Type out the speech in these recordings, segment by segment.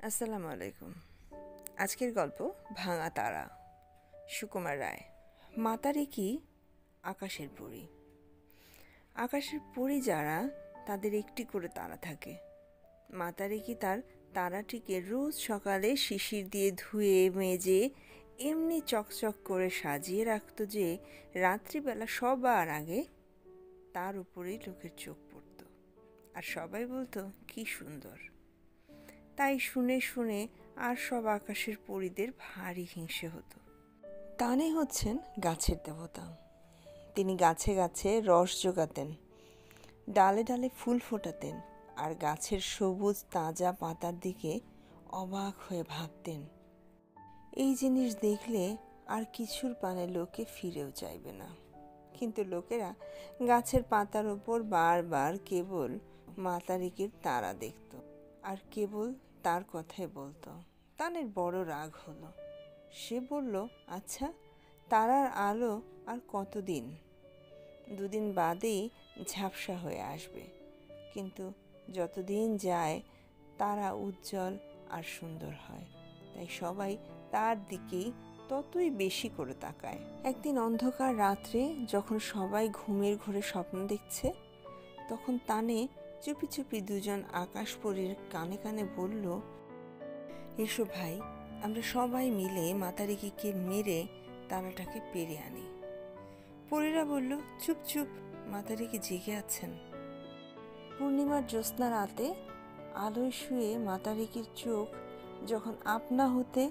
আসসালামু আলাইকুম। আজকের গল্প ভাঙা তারা, সুকুমার রায়। মাতারি কি আকাশের পরী। আকাশের পরী যারা, তাদের একটি করে তারা থাকে। মাতারি কি তার তারাটিকে রোজ সকালে শিশির দিয়ে ধুয়ে মেজে এমনি চকচক করে সাজিয়ে রাখত যে রাত্রিবেলা সবার আগে তার উপরেই লোকের চোখ পড়ত, আর সবাই বলতো কি সুন্দর। তাই শুনে শুনে আর সব আকাশের পরীদের ভারী হিংসে হতো। তানে হচ্ছেন গাছের দেবতা। তিনি গাছে গাছে রস জোগাতেন, ডালে ডালে ফুল ফোটাতেন, আর গাছের সবুজ তাজা পাতার দিকে অবাক হয়ে ভাবতেন, এই জিনিস দেখলে আর কিছুর পানে লোকে ফিরেও চাইবে না। কিন্তু লোকেরা গাছের পাতার ওপর বারবার কেবল মাতারিকির তারা দেখত, আর কেবল তার কথাই বলতো। তানের বড় রাগ হলো। সে বলল, আচ্ছা, তারার আলো আর কতদিন? দুদিন বাদেই ঝাপসা হয়ে আসবে, কিন্তু যতদিন যায় তারা উজ্জ্বল আর সুন্দর হয়, তাই সবাই তার দিকেই ততই বেশি করে তাকায়। একদিন অন্ধকার রাত্রে যখন সবাই ঘুমের ঘোরে স্বপ্ন দেখছে, তখন তানে চুপি চুপি দুজন আকাশপরীর কানে কানে বলল, এসো ভাই, আমরা সবাই মিলে মাতারিকিকে মেরে তারাটাকে পেরে আনি। পরীরা বলল, চুপ চুপ, মাতারিকি জেগে আছেন। পূর্ণিমার জ্যোৎস্না রাতে আলোয় শুয়ে মাতারিকির চোখ যখন আপনা হতে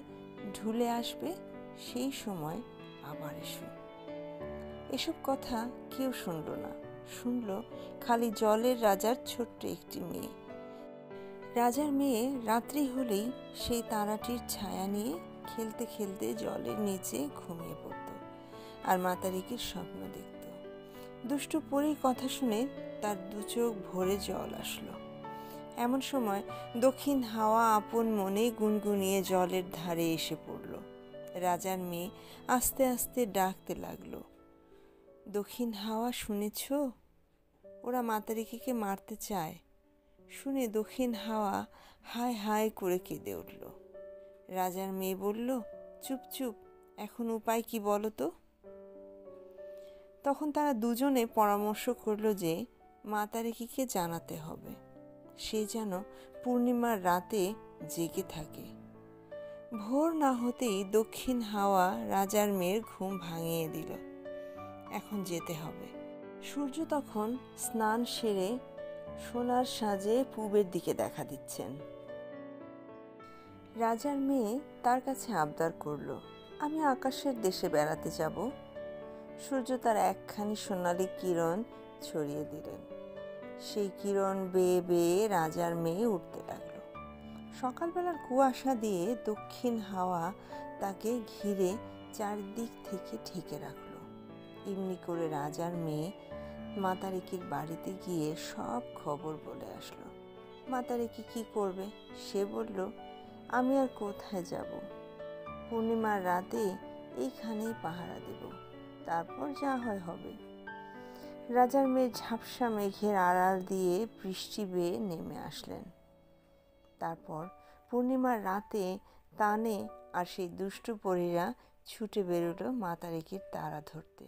ঢুলে আসবে, সেই সময় আবার এসো। এসব কথা কেউ শুনল না। শুনল খালি জলের রাজার ছোট্ট একটি মেয়ে। রাজার মেয়ে রাত্রি হলেই সেই তারাটির ছায়া নিয়ে খেলতে খেলতে জলের নিচে ঘুমিয়ে পড়ত আর মাতারিকির স্বপ্ন দেখত। দুষ্টু পরীর কথা শুনে তার দু চোখ ভরে জল আসলো। এমন সময় দক্ষিণ হাওয়া আপন মনে গুনগুনিয়ে জলের ধারে এসে পড়ল। রাজার মেয়ে আস্তে আস্তে ডাকতে লাগলো, দক্ষিণ হাওয়া, শুনেছ? ওরা মাতারিকিকে মারতে চায়। শুনে দক্ষিণ হাওয়া হায় হায় করে কেঁদে উঠল। রাজার মেয়ে বলল, চুপ চুপ, এখন উপায় কি বলো তো? তখন তারা দুজনে পরামর্শ করল যে মাতারিকিকে জানাতে হবে সে যেন পূর্ণিমার রাতে জেগে থাকে। ভোর না হতেই দক্ষিণ হাওয়া রাজার মেয়ের ঘুম ভাঙিয়ে দিল। এখন যেতে হবে। সূর্য তখন স্নান সেরে সোনার সাজে পূবের দিকে দেখা দিচ্ছেন। রাজার মেয়ে তার কাছে আবদার করল, আমি আকাশের দেশে বেড়াতে যাব। সূর্য তার একখানি সোনালি কিরণ ছড়িয়ে দিলেন। সেই কিরণ বেয়ে বেয়ে রাজার মেয়ে উঠতে লাগলো। সকালবেলার কুয়াশা দিয়ে দক্ষিণ হাওয়া তাকে ঘিরে চারদিক থেকে ঢেকে রাখলো। এমনি করে রাজার মেয়ে মাতারিকির বাড়িতে গিয়ে সব খবর বলে আসলো। মাতারিকি কি করবে? সে বলল, আমি আর কোথায় যাব? পূর্ণিমার রাতে এইখানেই পাহারা দেব, তারপর যা হয় হবে। রাজার মেয়ে ঝাপসা মেঘের আড়াল দিয়ে বৃষ্টি বেয়ে নেমে আসলেন। তারপর পূর্ণিমার রাতে তানে আর সেই দুষ্টু পরীরা ছুটে বেরোলো মাতারিকির তারা ধরতে।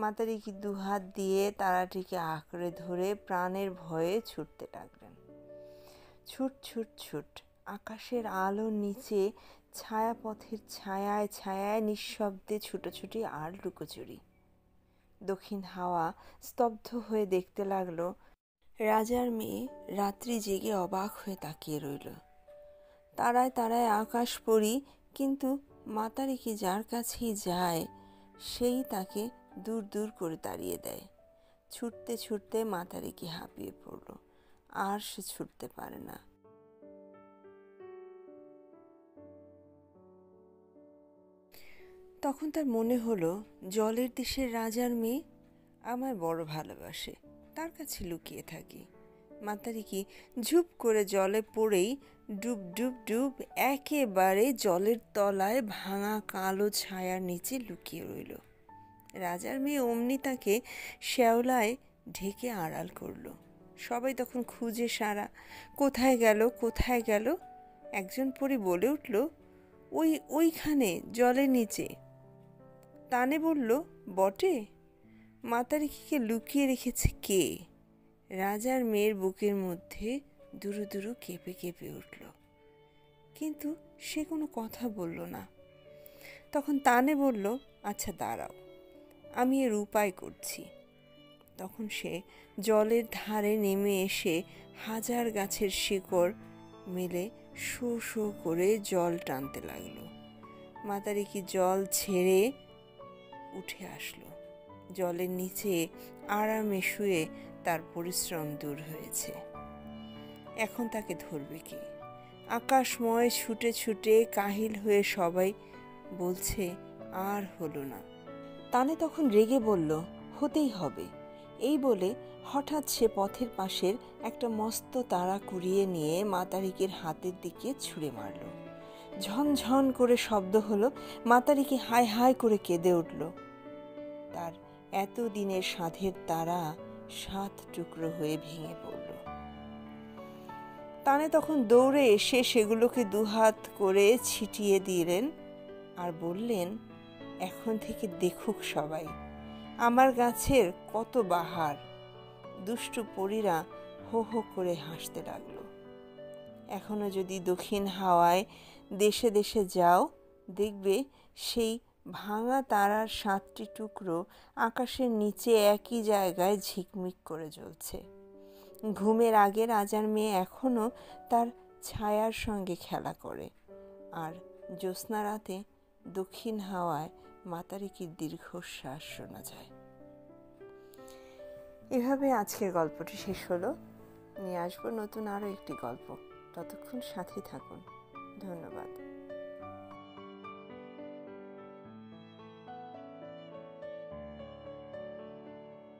মাতারিকি দুহাত দিয়ে তারাটিকে আঁকড়ে ধরে প্রাণের ভয়ে ছুটতে লাগলেন। ছুট ছুট ছুট, আকাশের আলোর নিচে ছায়াপথের ছায়ায় ছায়ায় নিঃশব্দে ছুটোছুটি আর লুকোচুরি। দক্ষিণ হাওয়া স্তব্ধ হয়ে দেখতে লাগলো। রাজার মেয়ে রাত্রি জেগে অবাক হয়ে তাকিয়ে রইল। তারায় তারায় আকাশ পরী, কিন্তু মাতারিকি যার কাছেই যায় সেই তাকে দূর দূর করে তাড়িয়ে দেয়। ছুটতে ছুটতে মাতারিকি হাঁপিয়ে পড়ল, আর সে ছুটতে পারে না। তখন তার মনে হলো, জলের দেশের রাজার মেয়ে আমায় বড় ভালোবাসে, তার কাছে লুকিয়ে থাকি। মাতারিকি ঝুপ করে জলে পড়েই ডুব ডুব ডুব একেবারে জলের তলায় ভাঙা কালো ছায়ার নিচে লুকিয়ে রইল। রাজার মেয়ে অমনি তাকে শ্যাওলায় ঢেকে আড়াল করলো। সবাই তখন খুঁজে সারা, কোথায় গেল কোথায় গেল। একজন পরী বলে উঠল, ওইখানে জলের নিচে। তানে বলল, বটে? মাতারিকে লুকিয়ে রেখেছে কে? রাজার মেয়ের বুকের মধ্যে দুরু দুরু কেঁপে কেঁপে উঠল, কিন্তু সে কোনো কথা বলল না। তখন তানে বলল, আচ্ছা দাঁড়াও, আমি এর উপায় করছি। তখন সে জলের ধারে নেমে এসে হাজার গাছের শিকড় মেলে শো শো করে জল টানতে লাগলো। মাতারিকি জল ছেড়ে উঠে আসলো। জলের নিচে আরামে শুয়ে তার পরিশ্রম দূর হয়েছে। এখন তাকে ধরবে কি? আকাশময় ছুটে ছুটে কাহিল হয়ে সবাই বলছে, আর হলো না। তানে তখন রেগে বলল, হতেই হবে। এই বলে হঠাৎ সে পথের পাশের একটা মস্ত তারা কুড়িয়ে নিয়ে মাতারিকের হাতের দিকে ছুঁড়ে মারল। ঝনঝন করে শব্দ হলো। মাতারিকে হায় হায় করে কেঁদে উঠল। তার এতদিনের সাধের তারা 7 টুকরো হয়ে ভেঙে পড়ল। তানে তখন দৌড়ে এসে সেগুলোকে দুহাত করে ছিটিয়ে দিলেন আর বললেন, এখন থেকে দেখুক সবাই আমার গাছের কত বাহার। দুষ্টু পরীরা হো হো করে হাসতে লাগলো। এখনো যদি দক্ষিণ হাওয়ায় দেশে দেশে যাও, দেখবে সেই ভাঙা তারার 7টি টুকরো আকাশের নিচে একই জায়গায় ঝিকমিক করে জ্বলছে। ঘুমের আগে রাজার মেয়ে এখনো তার ছায়ার সঙ্গে খেলা করে, আর জ্যোৎস্না রাতে দক্ষিণ হাওয়ায় মাতারিকির দীর্ঘশ্বাস শোনা যায়। এভাবে আজকের গল্পটি শেষ হলো। নিয়ে আসবো নতুন আরও একটি গল্প। ততক্ষণ সাথে থাকুন। ধন্যবাদ।